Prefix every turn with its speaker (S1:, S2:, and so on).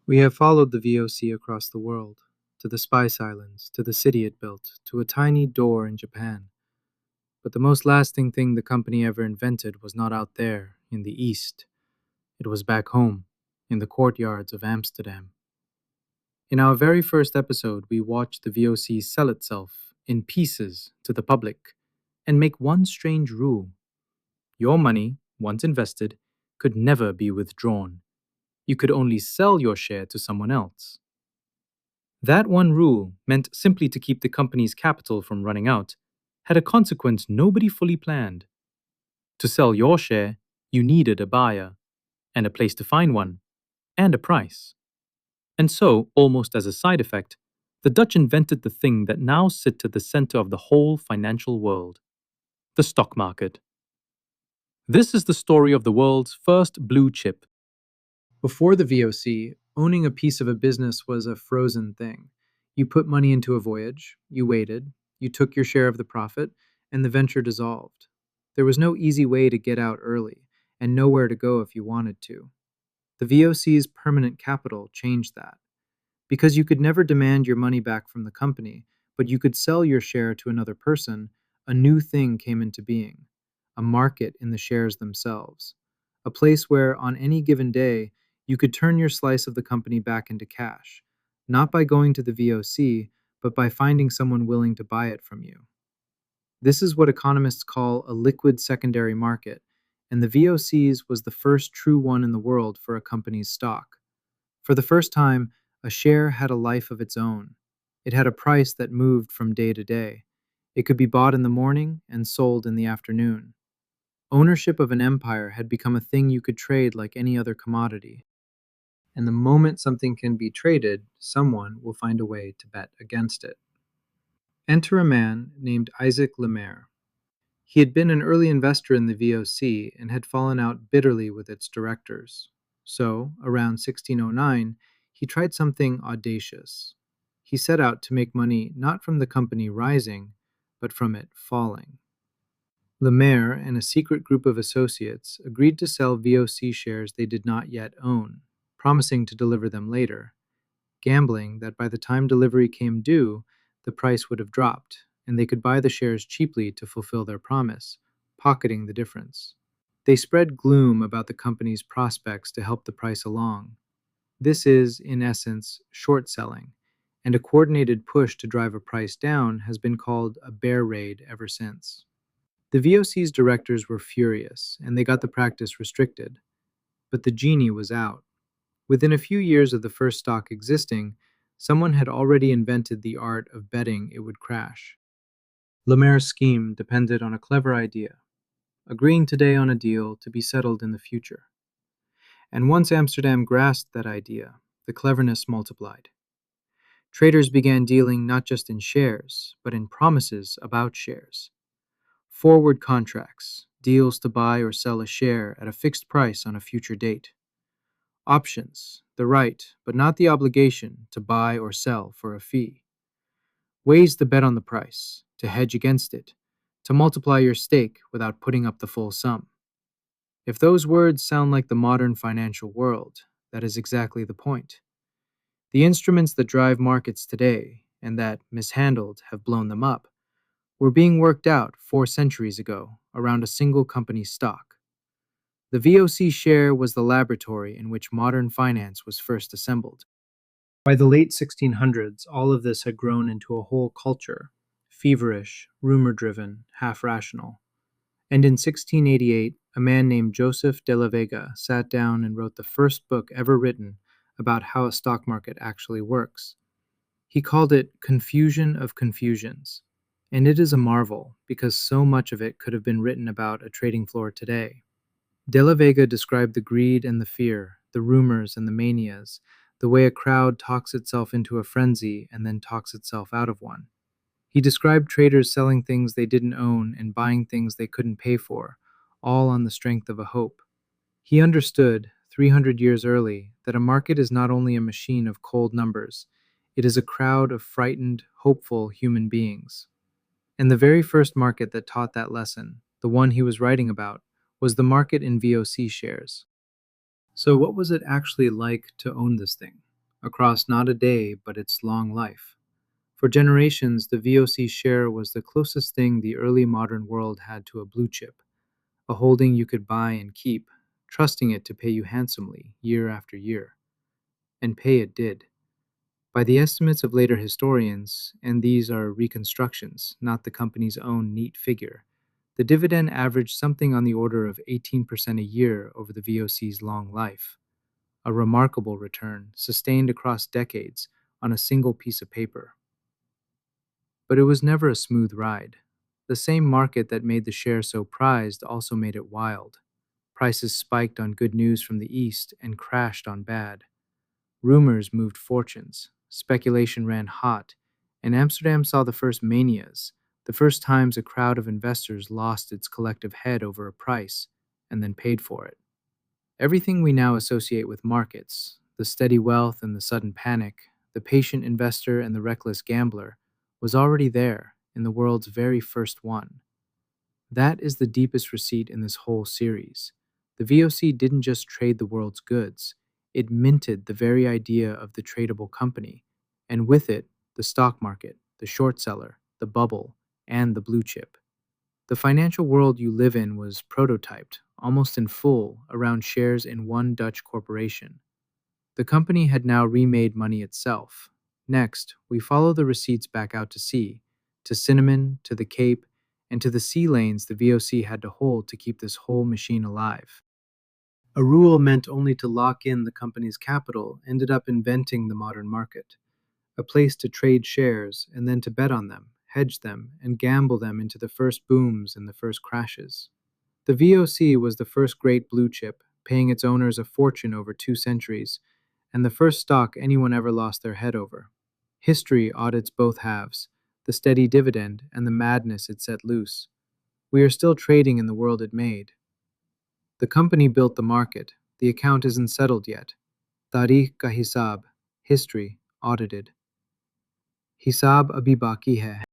S1: We have followed the VOC across the world, to the Spice Islands, to the city it built, to a tiny door in Japan. But the most lasting thing the company ever invented was not out there, in the East. It was back home, in the courtyards of Amsterdam. In our very first episode, we watched the VOC sell itself, in pieces, to the public, and make one strange rule. Your money, once invested, could never be withdrawn. You could only sell your share to someone else. That one rule, meant simply to keep the company's capital from running out, had a consequence nobody fully planned. To sell your share, you needed a buyer, and a place to find one, and a price. And so, almost as a side effect, the Dutch invented the thing that now sits at the center of the whole financial world: the stock market. This is the story of the world's first blue chip. Before the VOC, owning a piece of a business was a frozen thing. You put money into a voyage, you waited, you took your share of the profit, and the venture dissolved. There was no easy way to get out early, and nowhere to go if you wanted to. The VOC's permanent capital changed that. Because you could never demand your money back from the company, but you could sell your share to another person, a new thing came into being: a market in the shares themselves. A place where, on any given day, you could turn your slice of the company back into cash, not by going to the VOC, but by finding someone willing to buy it from you. This is what economists call a liquid secondary market, and the VOC's was the first true one in the world for a company's stock. For the first time, a share had a life of its own. It had a price that moved from day to day. It could be bought in the morning and sold in the afternoon. Ownership of an empire had become a thing you could trade like any other commodity. And the moment something can be traded, someone will find a way to bet against it. Enter a man named Isaac Le Maire. He had been an early investor in the VOC and had fallen out bitterly with its directors. So, around 1609, he tried something audacious. He set out to make money not from the company rising, but from it falling. Le Maire and a secret group of associates agreed to sell VOC shares they did not yet own, promising to deliver them later, gambling that by the time delivery came due, the price would have dropped, and they could buy the shares cheaply to fulfill their promise, pocketing the difference. They spread gloom about the company's prospects to help the price along. This is, in essence, short selling, and a coordinated push to drive a price down has been called a bear raid ever since. The VOC's directors were furious, and they got the practice restricted. But the genie was out. Within a few years of the first stock existing, someone had already invented the art of betting it would crash. Le Maire's scheme depended on a clever idea: agreeing today on a deal to be settled in the future. And once Amsterdam grasped that idea, the cleverness multiplied. Traders began dealing not just in shares, but in promises about shares. Forward contracts, deals to buy or sell a share at a fixed price on a future date. Options, the right, but not the obligation, to buy or sell for a fee. Ways to bet on the price, to hedge against it, to multiply your stake without putting up the full sum. If those words sound like the modern financial world, that is exactly the point. The instruments that drive markets today, and that, mishandled, have blown them up, were being worked out 4 centuries ago around a single company's stock. The VOC share was the laboratory in which modern finance was first assembled. By the late 1600s, all of this had grown into a whole culture: feverish, rumor-driven, half-rational. And in 1688, a man named Joseph de la Vega sat down and wrote the first book ever written about how a stock market actually works. He called it Confusion of Confusions, and it is a marvel because so much of it could have been written about a trading floor today. De la Vega described the greed and the fear, the rumors and the manias, the way a crowd talks itself into a frenzy and then talks itself out of one. He described traders selling things they didn't own and buying things they couldn't pay for, all on the strength of a hope. He understood, 300 years early, that a market is not only a machine of cold numbers, it is a crowd of frightened, hopeful human beings. And the very first market that taught that lesson, the one he was writing about, was the market in VOC shares. So what was it actually like to own this thing? across not a day but its long life. For generations, the VOC share was the closest thing the early modern world had to a blue chip, a holding you could buy and keep, trusting it to pay you handsomely year after year. And pay it did. By the estimates of later historians, and these are reconstructions, not the company's own neat figure, the dividend averaged something on the order of 18% a year over the VOC's long life, a remarkable return sustained across decades on a single piece of paper. But it was never a smooth ride. The same market that made the share so prized also made it wild. Prices spiked on good news from the East and crashed on bad. Rumors moved fortunes, speculation ran hot, and Amsterdam saw the first manias, the first times a crowd of investors lost its collective head over a price and then paid for it. Everything we now associate with markets, the steady wealth and the sudden panic, the patient investor and the reckless gambler, was already there in the world's very first one. That is the deepest receipt in this whole series. The VOC didn't just trade the world's goods, it minted the very idea of the tradable company, and with it, the stock market, the short seller, the bubble, and the blue chip. The financial world you live in was prototyped, almost in full, around shares in one Dutch corporation. The company had now remade money itself. Next, we follow the receipts back out to sea, to Cinnamon, to the Cape, and to the sea lanes the VOC had to hold to keep this whole machine alive. A rule meant only to lock in the company's capital ended up inventing the modern market, a place to trade shares and then to bet on them, hedge them, and gamble them into the first booms and the first crashes. The VOC was the first great blue chip, paying its owners a fortune over 2 centuries, and the first stock anyone ever lost their head over. History audits both halves, the steady dividend and the madness it set loose. We are still trading in the world it made. The company built the market. The account isn't settled yet. Tareekh ka Hisaab, history, audited. Hisaab abhi baki hai.